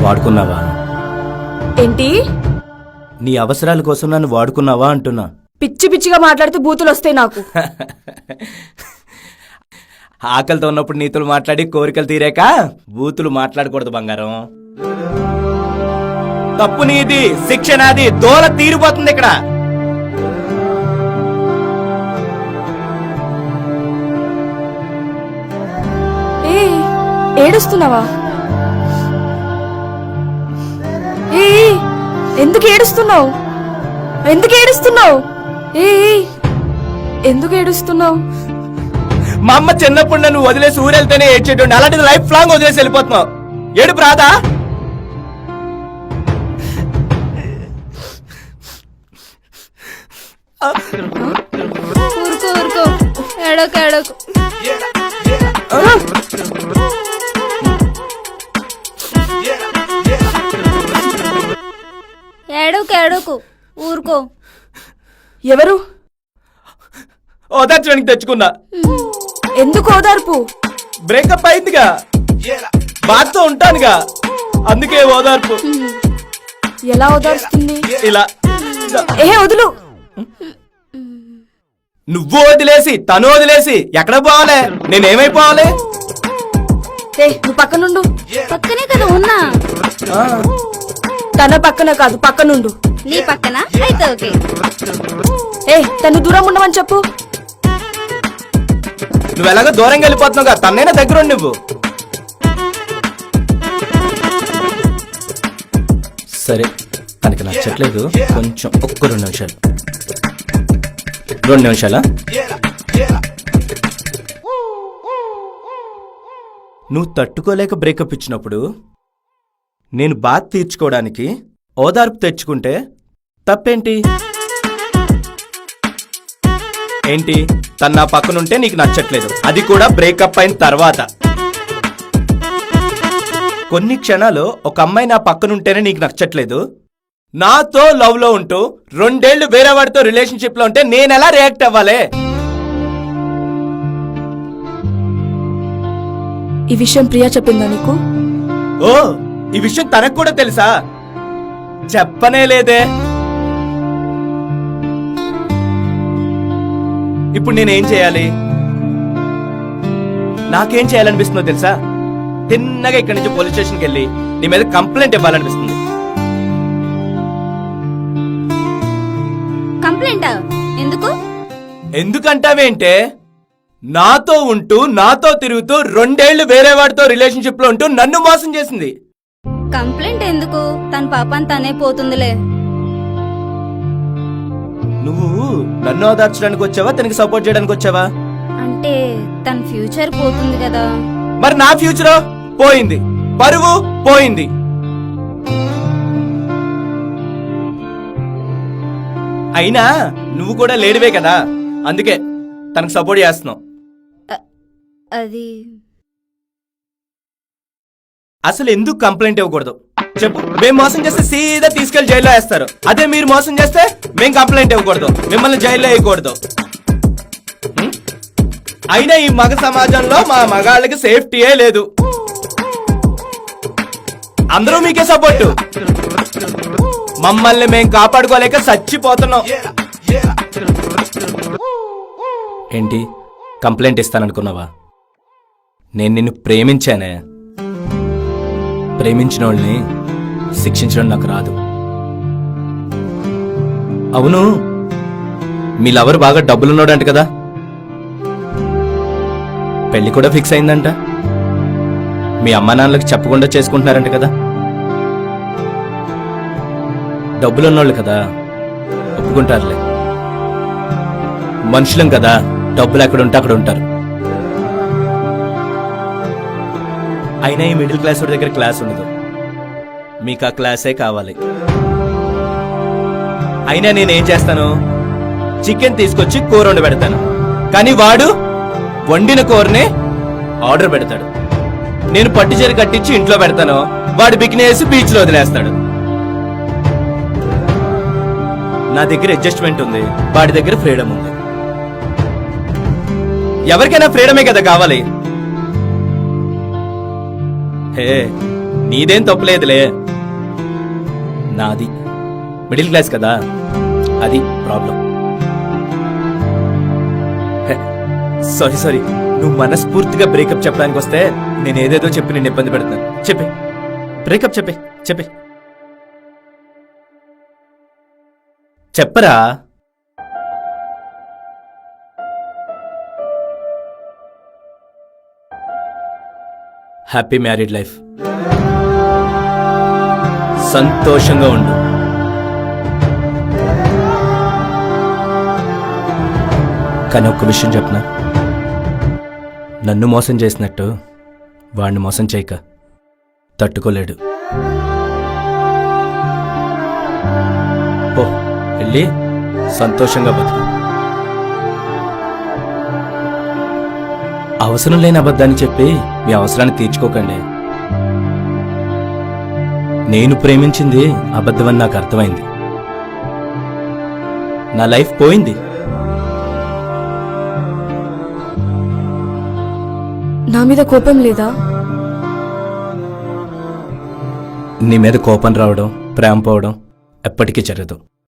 వాడుకున్నావా? ఏంటి? నీ అవసరాల కోసం నన్ను వాడుకున్నావా అంటున్నా. పిచ్చి పిచ్చిగా మాట్లాడితే బూతులు వస్తాయి నాకు. ఆకలితో ఉన్నప్పుడు నీతులు మాట్లాడి కోరికలు తీరాక బూతులు మాట్లాడకూడదు బంగారం. తప్పు నీది, శిక్ష నాది, దోల తీరిపోతుంది ఇక్కడ. ఏడుస్తున్నావా? ఎందుకు ఏడుస్తున్నావు? ఎందుకు ఏడుస్తున్నావు? ఎందుకు ఏడుస్తున్నావు? మా అమ్మ చిన్నప్పుడు నన్ను వదిలేసి ఊరెళ్తేనే ఏడ్చేటండి, అలాంటిది లైఫ్ లాంగ్ వదిలేసి వెళ్ళిపోతున్నావు. ఏడుపు రాదా? ఊరుకో ఊరుకో, ఏడోకు ఏడోకు. ఏడోకు ఏడోకు, ఊరుకో. ఎవరు? ఓదార్చడానికి తెచ్చుకున్నా. ఎందుకు ఓదార్పు? బ్రేకప్ అయిందిగా, బాధతో ఉంటానుగా, అందుకే ఓదార్పు. ఎలా ఓదార్స్తుంది? ఇలా. వదులు. నువ్వు వదిలేసి తను వదిలేసి ఎక్కడ పోవాలి? నేనేమైపోవాలి? నువ్వు పక్కనుండు. పక్కనే కదా ఉన్నా. తన పక్కన కాదు, పక్కనుండు. నీ పక్కన అయితే ఓకే. తను దూరం ఉండమని చెప్పు. నువ్వు ఎలాగో దూరంగా వెళ్ళిపోతున్నావుగా, తన్నైనా దగ్గర నువ్వు. సరే, తనకి నచ్చట్లేదు, కొంచెం ఒక్క 2 నిమిషాలు. 2 నిమిషాలా? నువ్వు తట్టుకోలేక బ్రేకప్ ఇచ్చినప్పుడు నేను బాధ తీర్చుకోవడానికి ఓదార్పు తెచ్చుకుంటే తప్పేంటి? ఏంటి? తను నా పక్కనుంటే నీకు నచ్చట్లేదు, అది కూడా బ్రేకప్ అయిన తర్వాత. కొన్ని క్షణాలు ఒక అమ్మాయి నా పక్కనుంటేనే నీకు నచ్చట్లేదు, నాతో లవ్ లో ఉంటూ 2 ఏళ్లు వేరే వాడితో రిలేషన్షిప్ లో ఉంటే నేనెలా రియాక్ట్ అవ్వాలి? ఈ విషయం ప్రియా చెప్పిందా నీకు? ఓ, ఈ విషయం తనకు కూడా తెలుసా? చెప్పనే లేదే. ఇప్పుడు నేనేం చేయాలి? నాకేం చేయాలనిపిస్తుందో తెలుసా? తిన్నగా ఇక్కడి నుంచి పోలీస్ స్టేషన్కి వెళ్ళి నీ మీద కంప్లైంట్ ఇవ్వాలనిపిస్తుంది. కంప్లైంట్ ఎందుకు? ఎందుకంటావేంటే, నాతో ఉంటూ నాతో తిరుగుతూ 2 ఏళ్లు వేరే వాడితో రిలేషన్షిప్ లో ఉంటూ నన్ను మోసం చేసింది. కంప్లైంట్ ఎందుకు? తన పాపని తనే పోతుందిలే. నువ్వు నన్ను ఓదార్చడానికి వచ్చావా, తనకి సపోర్ట్ చేయడానికి వచ్చావా? అంటే తన ఫ్యూచర్ పోతుంది కదా. మరి నా ఫ్యూచర్ పోయింది, పరువు పోయింది. అయినా నువ్వు కూడా లేడివే కదా, అందుకే తనకు సపోర్ట్ చేస్తున్నావు. అది అసలు ఎందుకు కంప్లైంట్ ఇవ్వకూడదు చెప్పు? మేము మోసం చేస్తే సీదా తీసుకెళ్లి జైల్లో వేస్తారు, అదే మీరు మోసం చేస్తే మేము కంప్లైంట్ ఇవ్వకూడదు, మిమ్మల్ని జైల్లో వేయకూడదు. అయినా ఈ మగ సమాజంలో మా మగాళ్ళకి సేఫ్టీయే లేదు, అందరూ మీకే సపోర్టు. మమ్మల్ని మేము కాపాడుకోలేక చచ్చిపోతున్నాం. ఏంటి కంప్లైంట్ ఇస్తాననుకున్నావా? నేను నిన్ను ప్రేమించానే. ప్రేమించిన వాళ్ళని శిక్షించడం నాకు రాదు. అవును, మీ లవర్ బాగా డబ్బులున్నాడంట కదా, పెళ్లి కూడా ఫిక్స్ అయిందంట, మీ అమ్మా నాన్నలకు చెప్పకుండా చేసుకుంటున్నారంట కదా. డబ్బులున్నోళ్ళు కదా, ఒప్పుకుంటారులే. మనుషులం కదా, డబ్బులు ఎక్కడుంటే అక్కడ ఉంటారు. అయినా ఈ మిడిల్ క్లాస్ వాడి దగ్గర క్లాస్ ఉండదు, మీకు ఆ క్లాసే కావాలి. అయినా నేనేం చేస్తాను? చికెన్ తీసుకొచ్చి కూర వండి పెడతాను, కానీ వాడు వండిన కూరనే ఆర్డర్ పెడతాడు. నేను పట్టుచీర కట్టించి ఇంట్లో పెడతాను, వాడు బికినేసి బీచ్ లో వదిలేస్తాడు. నా దగ్గర అడ్జస్ట్మెంట్ ఉంది, వాడి దగ్గర ఫ్రీడమ్ ఉంది. ఎవరికైనా ఫ్రీడమే కదా కావాలి. హే, నీదేం తప్పులేదులే, నాది మిడిల్ క్లాస్ కదా, అది ప్రాబ్లం. సారీ సారీ, నువ్వు మనస్ఫూర్తిగా బ్రేకప్ చెప్పడానికి వస్తే నేను ఏదేదో చెప్పి నిన్ను ఇబ్బంది పెడతాను. చెప్పే బ్రేకప్, చెప్పే చెప్పరా. హ్యాపీ మ్యారీడ్ లైఫ్, సంతోషంగా ఉండు. కానీ ఒక్క విషయం చెప్పనా, నన్ను మోసం చేసినట్టు వాడిని మోసం చేయక, తట్టుకోలేడు. ఓ వెళ్ళి సంతోషంగా బతుకు. అవసరం లేని అబద్ధాన్ని చెప్పి మీ అవసరాన్ని తీర్చుకోకండి. నేను ప్రేమించింది అబద్ధమని నాకు అర్థమైంది. నా లైఫ్ పోయింది. నా మీద కోపం లేదా? నీ మీద కోపం రావడం, ప్రేమ పోవడం ఎప్పటికీ జరగదు.